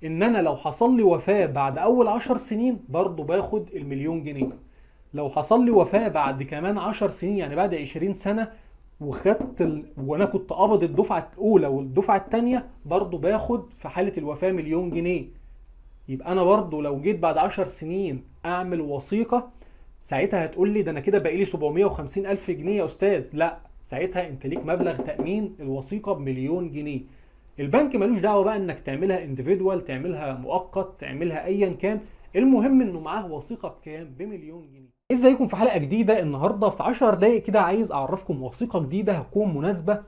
ان انا لو حصل لي وفاة بعد اول 10 سنين برضو باخد المليون جنيه. لو حصل لي وفاة بعد كمان 10 سنين يعني بعد 20 سنة وانا كنت قابض الدفعة الاولى والدفعة التانية برضو باخد في حالة الوفاة مليون جنيه. يبقى انا برضو لو جيت بعد 10 سنين اعمل وثيقة، ساعتها هتقول لي ده انا كده بقالي 750 الف جنيه يا استاذ. لا، ساعتها انت ليك مبلغ تأمين الوثيقة بمليون جنيه. البنك ملوش دعوة بقى انك تعملها انديفيدوال، تعملها مؤقت، تعملها ايا كان، المهم انه معاه وثيقة بكام؟ بمليون جنيه. ازيكم؟ في حلقة جديدة النهاردة في 10 دقايق كده عايز اعرفكم وثيقة جديدة هتكون مناسبة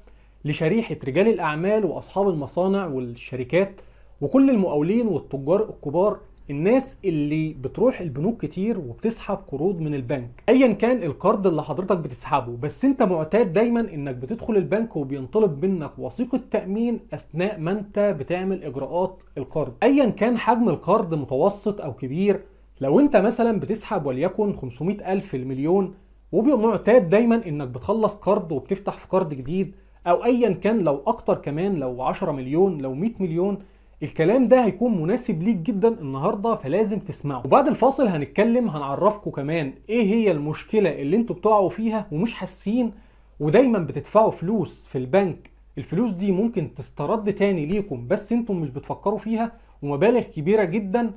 لشريحة رجال الاعمال واصحاب المصانع والشركات وكل المقاولين والتجار الكبار، الناس اللي بتروح البنوك كتير وبتسحب قروض من البنك. ايا كان القرض اللي حضرتك بتسحبه، بس انت معتاد دايما انك بتدخل البنك وبينطلب منك وثيقة تأمين اثناء ما انت بتعمل اجراءات القرض، ايا كان حجم القرض متوسط او كبير. لو انت مثلا بتسحب وليكن 500 الف المليون، ومعتاد دايما انك بتخلص قرض وبتفتح في قرض جديد، او ايا كان لو اكتر كمان، لو 10 مليون، لو 100 مليون، الكلام ده هيكون مناسب ليك جدا النهارده، فلازم تسمعه. وبعد الفاصل هنعرفكم كمان ايه هي المشكله اللي انتوا بتقعوا فيها ومش حاسين، ودايما بتدفعوا فلوس في البنك، الفلوس دي ممكن تسترد تاني ليكم بس انتم مش بتفكروا فيها، ومبالغ كبيره جدا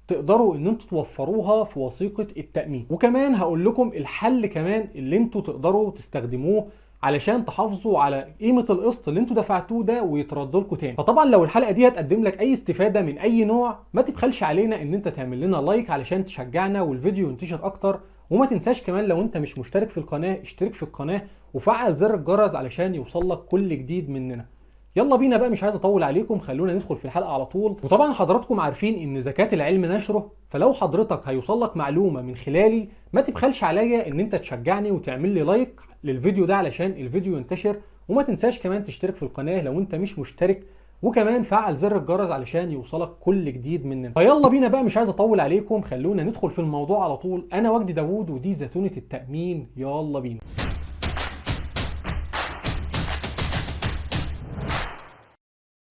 تقدروا ان انتوا توفروها في وثيقه التامين. وكمان هقول لكم الحل كمان اللي انتوا تقدروا تستخدموه علشان تحافظوا على قيمه القسط اللي انتوا دفعتوه ده ويترد لكم تاني. فطبعا لو الحلقه دي هتقدم لك اي استفاده من اي نوع، ما تبخلش علينا ان انت تعمل لنا لايك علشان تشجعنا والفيديو ينتشر اكتر. وما تنساش كمان لو انت مش مشترك في القناه اشترك في القناه وفعل زر الجرس علشان يوصل لك كل جديد مننا. يلا بينا بقى، مش عايز اطول عليكم، خلونا ندخل في الحلقه على طول. وطبعا حضراتكم عارفين ان زكاه العلم نشره، فلو حضرتك هيوصل لك معلومه من خلالي ما تبخلش عليا ان انت تشجعني وتعمل لي لايك للفيديو ده علشان الفيديو ينتشر. وما تنساش كمان تشترك في القناه لو انت مش مشترك، وكمان فعل زر الجرس علشان يوصلك كل جديد مننا. فيلا بينا بقى، مش عايز اطول عليكم، خلونا ندخل في الموضوع على طول. انا وجدي داوود ودي زتونه التامين، يلا بينا.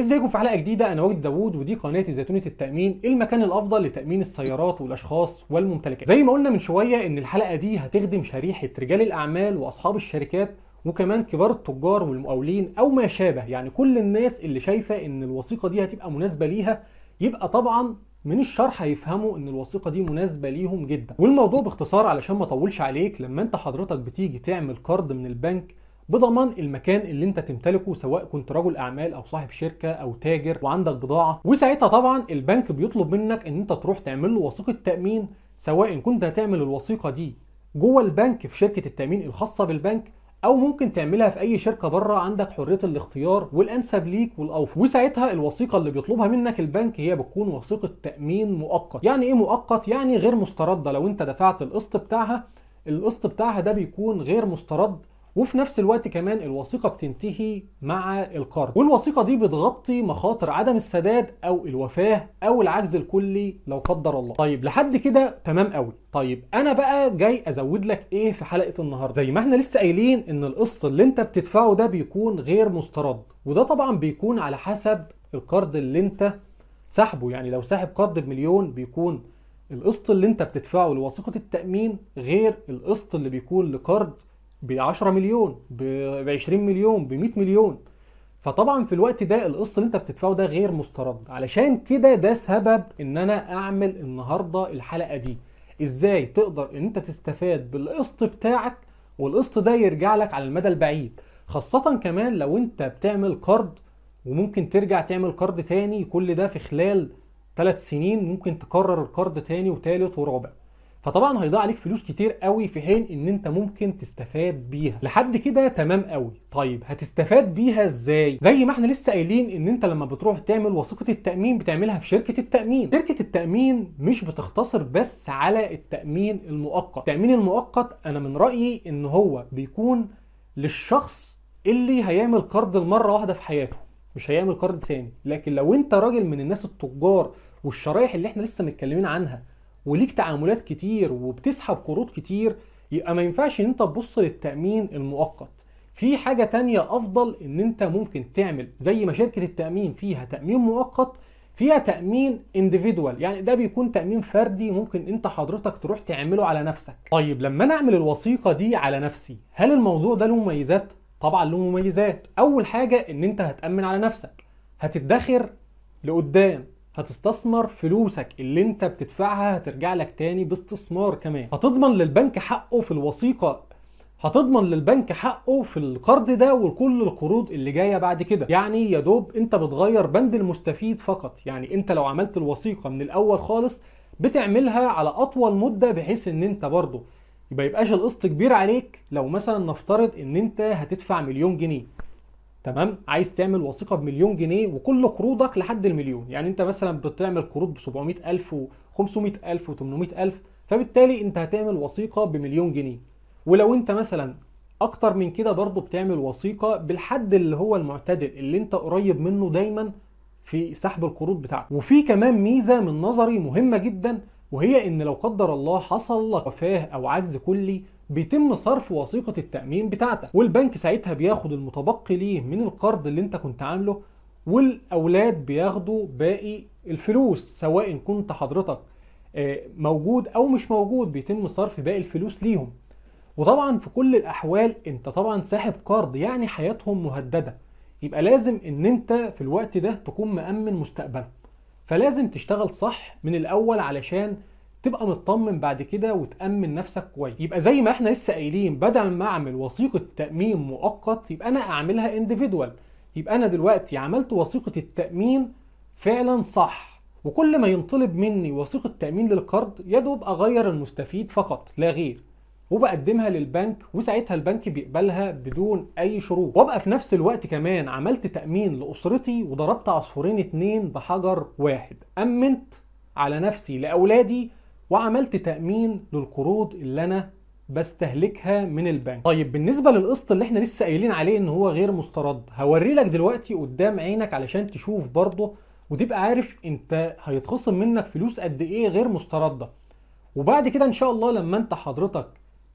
ازيكم؟ في حلقه جديده، انا وجدي داوود ودي قناه زيتونه التامين، المكان الافضل لتامين السيارات والاشخاص والممتلكات. زي ما قلنا من شويه ان الحلقه دي هتخدم شريحه رجال الاعمال واصحاب الشركات وكمان كبار التجار والمقاولين او ما شابه، يعني كل الناس اللي شايفه ان الوثيقه دي هتبقى مناسبه ليها. يبقى طبعا من الشرح هيفهموا ان الوثيقه دي مناسبه ليهم جدا. والموضوع باختصار علشان ما اطولش عليك، لما انت حضرتك بتيجي تعمل قرض من البنك بضمان المكان اللي انت تمتلكه، سواء كنت رجل اعمال او صاحب شركه او تاجر وعندك بضاعه، وساعتها طبعا البنك بيطلب منك ان انت تروح تعمل له وثيقه تامين، سواء كنت هتعمل الوثيقه دي جوه البنك في شركه التامين الخاصه بالبنك، او ممكن تعملها في اي شركه بره، عندك حريه الاختيار والانسب ليك والاوفر. وساعتها الوثيقه اللي بيطلبها منك البنك هي بتكون وثيقه تامين مؤقت. يعني ايه مؤقت؟ يعني غير مسترده. لو انت دفعت القسط بتاعها، القسط بتاعها ده بيكون غير مسترد، وفي نفس الوقت كمان الوثيقة بتنتهي مع القرض. والوثيقة دي بتغطي مخاطر عدم السداد او الوفاة او العجز الكلي لو قدر الله. طيب لحد كده تمام قوي. طيب انا بقى جاي ازود لك ايه في حلقة النهاردة؟ زي ما احنا لسه قايلين ان القسط اللي انت بتدفعه ده بيكون غير مسترد، وده طبعا بيكون على حسب القرض اللي انت سحبه. يعني لو ساحب قرض بمليون، بيكون القسط اللي انت بتدفعه لوثيقة التأمين غير القسط اللي بيكون لقرض ب 10 مليون، ب 20 مليون، ب 100 مليون. فطبعا في الوقت ده القسط اللي انت بتدفعه ده غير مسترد. علشان كده ده سبب ان انا اعمل النهارده الحلقه دي، ازاي تقدر ان انت تستفاد بالقسط بتاعك والقسط ده يرجع لك على المدى البعيد، خاصه كمان لو انت بتعمل قرض وممكن ترجع تعمل قرض تاني، كل ده في خلال 3 سنين ممكن تكرر القرض تاني وتالت ورابع. فطبعا هيضيع عليك فلوس كتير قوي، في حين ان انت ممكن تستفاد بيها. لحد كده تمام قوي. طيب هتستفاد بيها ازاي؟ زي ما احنا لسه قايلين ان انت لما بتروح تعمل وثيقة التأمين بتعملها في شركة التأمين. شركة التأمين مش بتختصر بس على التأمين المؤقت. التأمين المؤقت انا من رأيي ان هو بيكون للشخص اللي هيعمل قرض المرة واحدة في حياته، مش هيعمل قرض تاني. لكن لو انت راجل من الناس التجار والشرايح اللي احنا لسه متكلمين عنها وليك تعاملات كتير وبتسحب قروض كتير، يبقى ما ينفعش ان انت تبص للتأمين المؤقت. في حاجة تانية افضل ان انت ممكن تعمل، زي ما شركة التأمين فيها تأمين مؤقت، فيها تأمين individual، يعني ده بيكون تأمين فردي ممكن انت حضرتك تروح تعمله على نفسك. طيب لما انا اعمل الوثيقة دي على نفسي، هل الموضوع ده له مميزات؟ طبعا له مميزات. اول حاجة ان انت هتأمن على نفسك، هتدخر لقدام، هتستثمر فلوسك اللي انت بتدفعها هترجع لك تاني باستثمار كمان، هتضمن للبنك حقه في الوثيقة، هتضمن للبنك حقه في القرض ده وكل القروض اللي جايه بعد كده. يعني يا دوب انت بتغير بند المستفيد فقط. يعني انت لو عملت الوثيقه من الاول خالص بتعملها على اطول مده، بحيث ان انت برضه يبقاش القسط كبير عليك. لو مثلا نفترض ان انت هتدفع مليون جنيه، تمام، عايز تعمل وثيقه بمليون جنيه وكل قروضك لحد المليون، يعني انت مثلا بتعمل قروض ب 700000 و500000 و800000، فبالتالي انت هتعمل وثيقه بمليون جنيه. ولو انت مثلا اكتر من كده برضه بتعمل وثيقه بالحد اللي هو المعتدل اللي انت قريب منه دايما في سحب القروض بتاعتك. وفي كمان ميزه من نظري مهمه جدا، وهي ان لو قدر الله حصل لك وفاه او عجز كلي، بيتم صرف وثيقة التأمين بتاعتك، والبنك ساعتها بياخد المتبقي ليه من القرض اللي انت كنت عامله، والأولاد بياخدوا باقي الفلوس، سواء كنت حضرتك موجود أو مش موجود، بيتم صرف باقي الفلوس ليهم. وطبعا في كل الأحوال انت طبعا ساحب قرض، يعني حياتهم مهددة، يبقى لازم ان انت في الوقت ده تكون مأمن مستقبلهم. فلازم تشتغل صح من الأول علشان تبقى مطمن بعد كده وتأمن نفسك كويس. يبقى زي ما احنا لسه قايلين، بدل ما اعمل وثيقة تأمين مؤقت يبقى انا اعملها انديفيدوال. يبقى انا دلوقتي عملت وثيقة التأمين فعلا صح، وكل ما ينطلب مني وثيقة تأمين للقرض يا دوب اغير المستفيد فقط لا غير، وبقدمها للبنك، وساعتها البنك بيقبلها بدون اي شروط. وابقى في نفس الوقت كمان عملت تأمين لأسرتي، وضربت عصفورين اتنين بحجر واحد، أمنت على نفسي لأولادي، وعملت تأمين للقروض اللي أنا بستهلكها من البنك. طيب بالنسبة للقسط اللي احنا لسه قايلين عليه ان هو غير مسترد، هوري لك دلوقتي قدام عينك علشان تشوف برضه وتبقى عارف انت هيتخصم منك فلوس قد ايه غير مستردة. وبعد كده ان شاء الله لما انت حضرتك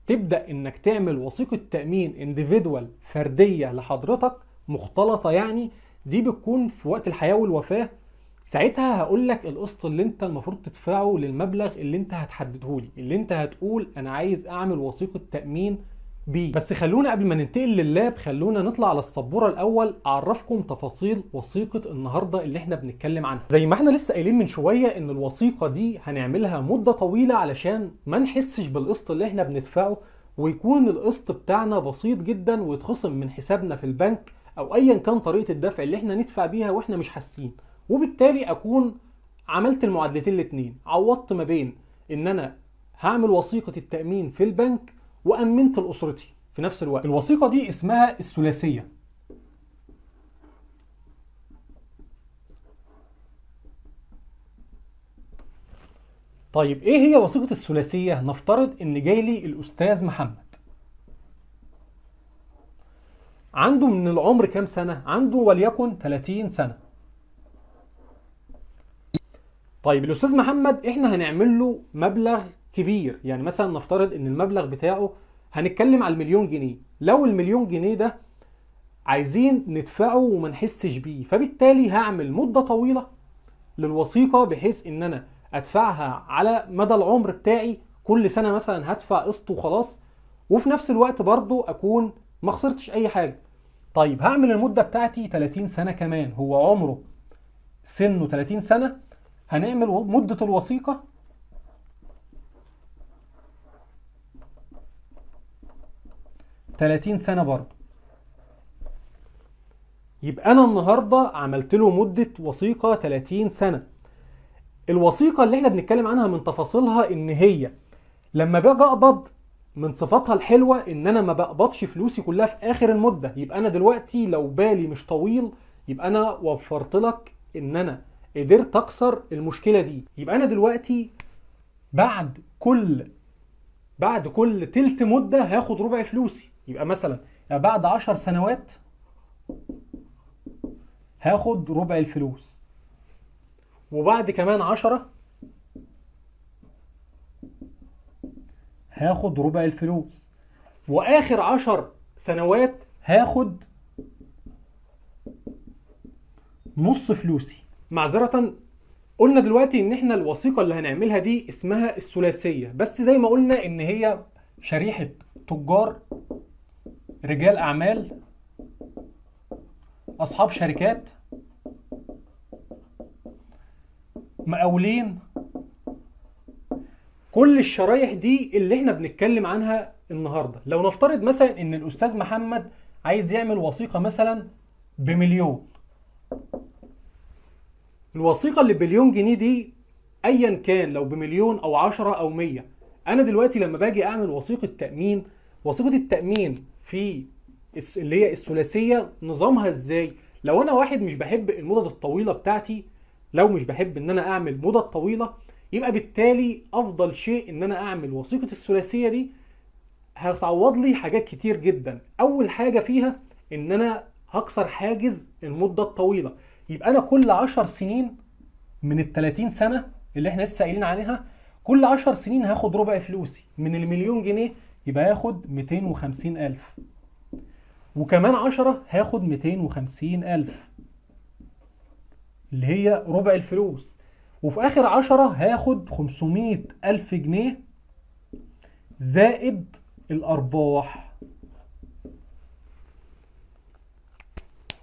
تبدأ انك تعمل وثيقة تأمين انديفيدوال فردية لحضرتك مختلطة، يعني دي بتكون في وقت الحياة والوفاة، ساعتها هقول لك القسط اللي انت المفروض تدفعه للمبلغ اللي انت هتحدده لي، اللي انت هتقول انا عايز اعمل وثيقة تأمين بيه. بس خلونا قبل ما ننتقل لللاب، خلونا نطلع على السبورة الاول اعرفكم تفاصيل وثيقة النهاردة اللي احنا بنتكلم عنها. زي ما احنا لسه قايلين من شوية ان الوثيقة دي هنعملها مدة طويلة علشان ما نحسش بالقسط اللي احنا بندفعه، ويكون القسط بتاعنا بسيط جدا ويتخصم من حسابنا في البنك او ايا كان طريقة الدفع اللي احنا ندفع بيها واحنا مش حاسين. وبالتالي اكون عملت المعادلتين الاتنين، عوضت ما بين ان انا هعمل وثيقة التأمين في البنك وأمنت لأسرتي في نفس الوقت. الوثيقة دي اسمها الثلاثية. طيب ايه هي وثيقة الثلاثية؟ نفترض ان جاي لي الأستاذ محمد، عنده من العمر كام سنة؟ عنده وليكن 30 سنة. طيب الأستاذ محمد احنا هنعمل له مبلغ كبير، يعني مثلا نفترض ان المبلغ بتاعه هنتكلم على المليون جنيه. لو المليون جنيه ده عايزين ندفعه وما نحسش بيه، فبالتالي هعمل مدة طويلة للوثيقة بحيث ان انا ادفعها على مدى العمر بتاعي، كل سنة مثلا هدفع قسط وخلاص، وفي نفس الوقت برضو اكون ما خسرتش اي حاجة. طيب هعمل المدة بتاعتي 30 سنة كمان، هو عمره سنه 30 سنة، هنعمل مدة الوثيقة 30 سنة برضه. يبقى أنا النهاردة عملت له مدة وثيقة 30 سنة. الوثيقة اللي احنا بنتكلم عنها من تفاصيلها إن هي لما باجي أقبض، من صفاتها الحلوة إن أنا ما بقبضش فلوسي كلها في آخر المدة. يبقى أنا دلوقتي لو بالي مش طويل، يبقى أنا وفرت لك إن أنا قدرت أكسر المشكلة دي. يبقى أنا دلوقتي بعد كل تلت مدة هاخد ربع فلوسي. يبقى مثلا بعد 10 سنوات هاخد ربع الفلوس، وبعد كمان 10 هاخد ربع الفلوس، واخر 10 سنوات هاخد نص فلوسي. معذرة قلنا دلوقتي ان احنا الوثيقة اللي هنعملها دي اسمها الثلاثية، بس زي ما قلنا ان هي شريحة تجار، رجال اعمال، اصحاب شركات، مقاولين، كل الشرايح دي اللي احنا بنتكلم عنها النهاردة. لو نفترض مثلا ان الاستاذ محمد عايز يعمل وثيقة مثلا بمليون، الوثيقة اللي بمليون جنيه دي ايا كان لو بمليون او 10 او 100، انا دلوقتي لما باجي اعمل وثيقة تأمين، وثيقة التأمين في اللي هي الثلاثية نظامها ازاي؟ لو انا واحد مش بحب المدد الطويلة بتاعتي، لو مش بحب ان انا اعمل مدد طويلة، يبقى بالتالي افضل شيء ان انا اعمل وثيقة الثلاثية دي. هتعوض لي حاجات كتير جدا. اول حاجة فيها ان انا هكسر حاجز المدة الطويلة، يبقى انا كل 10 سنين من ال 30 سنة اللي احنا لسه قايلين عليها، كل 10 سنين هاخد ربع فلوسي من المليون جنيه، يبقى هاخد 250,000، وكمان 10 هاخد 250,000 اللي هي ربع الفلوس، وفي اخر 10 هاخد 500,000 جنيه زائد الارباح.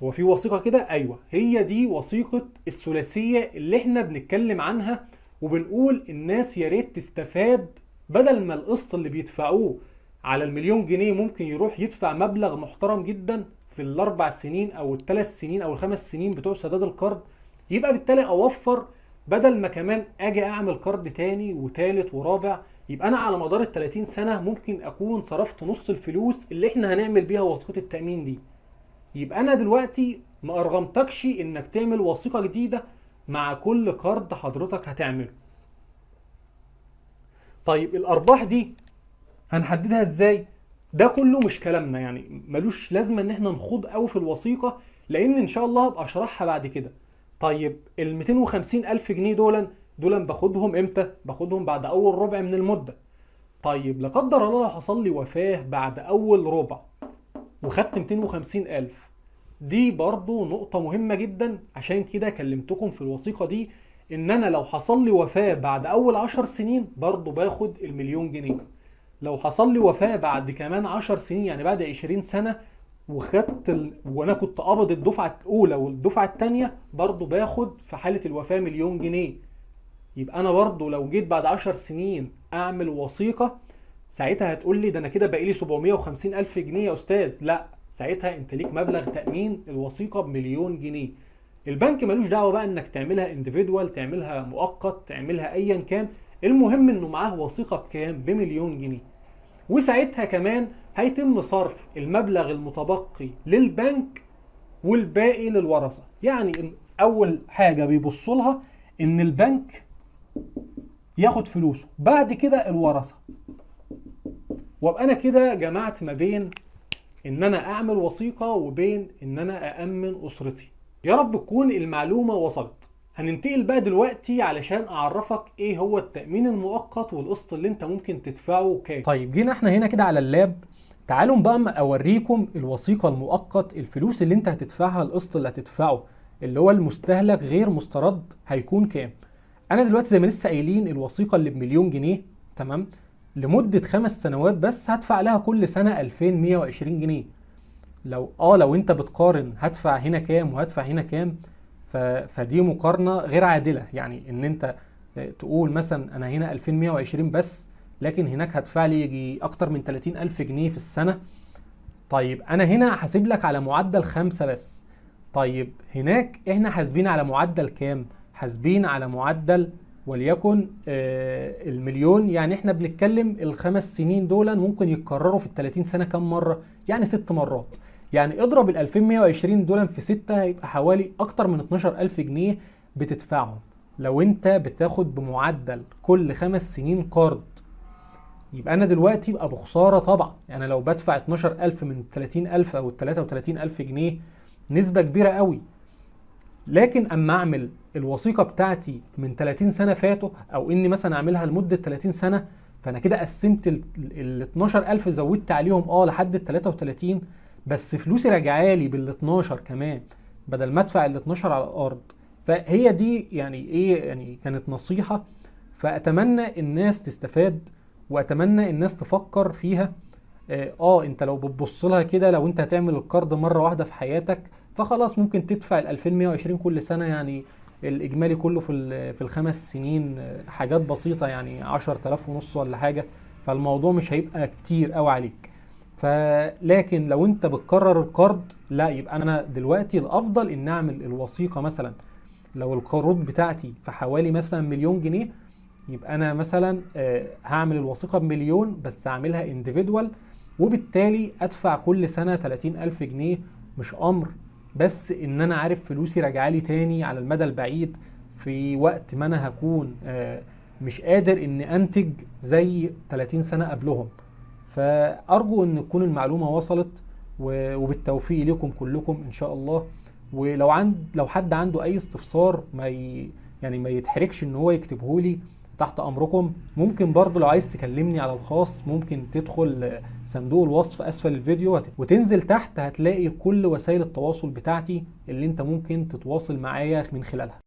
هو في وثيقة كده؟ ايوه، هي دي وثيقة الثلاثية اللي احنا بنتكلم عنها، وبنقول الناس يا ريت تستفاد، بدل ما القسط اللي بيدفعوه على المليون جنيه ممكن يروح يدفع مبلغ محترم جدا في الاربع سنين او الثلاث سنين او الخمس سنين بتوع سداد القرض، يبقى بالتالي اوفر، بدل ما كمان اجي اعمل قرض تاني وتالت ورابع، يبقى انا على مدار ال 30 سنة ممكن اكون صرفت نص الفلوس اللي احنا هنعمل بيها وثيقة التأمين دي. يبقى انا دلوقتي ما ارغمتكش انك تعمل وثيقة جديدة مع كل قرض حضرتك هتعمله. طيب الارباح دي هنحددها ازاي؟ ده كله مش كلامنا، يعني ملوش لازمه ان احنا نخوض قوي في الوثيقه، لان ان شاء الله هبقى اشرحها بعد كده. طيب ال 250,000 جنيه دول باخدهم امتى؟ باخدهم بعد اول ربع من المده. طيب لا قدر الله لو حصل لي وفاه بعد اول ربع وخدت 250,000، دي برضو نقطة مهمة جدا، عشان كده كلمتكم في الوثيقة دي ان انا لو حصل لي وفاة بعد اول 10 سنين برضو باخد المليون جنيه. لو حصل لي وفاة بعد كمان 10 سنين، يعني بعد 20 سنة، وانا كنت قابض الدفعة الاولى والدفعة التانية، برضو باخد في حالة الوفاة مليون جنيه. يبقى انا برضو لو جيت بعد 10 سنين اعمل وثيقة، ساعتها هتقول لي ده انا كده بقالي 750,000 جنيه يا استاذ. لا، ساعتها انت ليك مبلغ تأمين الوثيقة بمليون جنيه. البنك ملوش دعوة بقى انك تعملها انديفيدوال، تعملها مؤقت، تعملها ايا كان، المهم انه معاه وثيقة بكام؟ بمليون جنيه. وساعتها كمان هيتم صرف المبلغ المتبقي للبنك والباقي للورثة. يعني اول حاجة بيبصوا لها ان البنك ياخد فلوسه، بعد كده الورثة، وابقى انا كده جمعت ما بين ان انا اعمل وثيقة وبين ان انا أأمن اسرتي. يا رب تكون المعلومة وصلت. هننتقل بقى دلوقتي علشان اعرفك ايه هو التأمين المؤقت والقسط اللي انت ممكن تدفعه كام. طيب جينا احنا هنا كده على اللاب، تعالوا بقى اوريكم الوثيقة المؤقت، الفلوس اللي انت هتدفعها، القسط اللي هتدفعه اللي هو المستهلك غير مسترد هيكون كام. انا دلوقتي زي ما لسه قايلين الوثيقة اللي بمليون جنيه، تمام، لمدة 5 سنوات بس هدفع لها كل سنة 2120 جنيه. لو انت بتقارن هدفع هنا كام وهدفع هنا كام، فدي مقارنة غير عادلة. يعني ان انت تقول مثلا انا هنا 2120 بس، لكن هناك هدفع لي يجي اكتر من 30,000 جنيه في السنة. طيب انا هنا حاسب لك على معدل 5 بس، طيب هناك احنا حاسبين على معدل كام؟ حاسبين على معدل وليكن المليون. يعني احنا بنتكلم الخمس سنين دول ممكن يتكرروا في ال30 سنة كام مرة؟ يعني 6 مرات. يعني اضرب ال 2120 دول في 6، هيبقى حوالي اكتر من 12,000 جنيه بتدفعهم لو انت بتاخد بمعدل كل 5 سنين قرض. يبقى انا دلوقتي بقى بخسارة طبعا. يعني لو بدفع 12,000 من 30,000 او 33,000 جنيه، نسبة كبيرة قوي. لكن اما اعمل الوثيقة بتاعتي من 30 سنة فاتوا، او اني مثلا اعملها لمدة 30 سنة، فانا كده قسمت ال 12,000 زودت عليهم لحد ال 33، بس فلوسي راجعالي بال 12 كمان، بدل ما ادفع ال 12 على الارض. فهي دي يعني ايه، يعني كانت نصيحة، فاتمنى الناس تستفاد، واتمنى الناس تفكر فيها. انت لو بتبص لها كده، لو انت هتعمل القرض مره واحده في حياتك، فخلاص ممكن تدفع ال 2120 كل سنه، يعني الاجمالي كله في الخمس سنين حاجات بسيطه، يعني 10000 ونص ولا حاجه، فالموضوع مش هيبقى كتير قوي عليك. فلكن لو انت بتكرر القرض، لا، يبقى انا دلوقتي الافضل ان اعمل الوثيقه مثلا. لو القروض بتاعتي في حوالي مثلا مليون جنيه، يبقى انا مثلا هعمل الوثيقه بمليون، بس اعملها انديفيدوال، وبالتالي ادفع كل سنه 30000 جنيه. مش امر، بس ان انا عارف فلوسي راجعالي تاني على المدى البعيد، في وقت ما انا هكون مش قادر اني انتج زي 30 سنه قبلهم. فارجو ان تكون المعلومه وصلت، وبالتوفيق لكم كلكم ان شاء الله. ولو لو حد عنده اي استفسار، يعني ما يتحركش ان هو يكتبه لي، تحت امركم. ممكن برضو لو عايز تكلمني على الخاص، ممكن تدخل صندوق الوصف اسفل الفيديو، وتنزل تحت هتلاقي كل وسائل التواصل بتاعتي اللي انت ممكن تتواصل معايا من خلالها.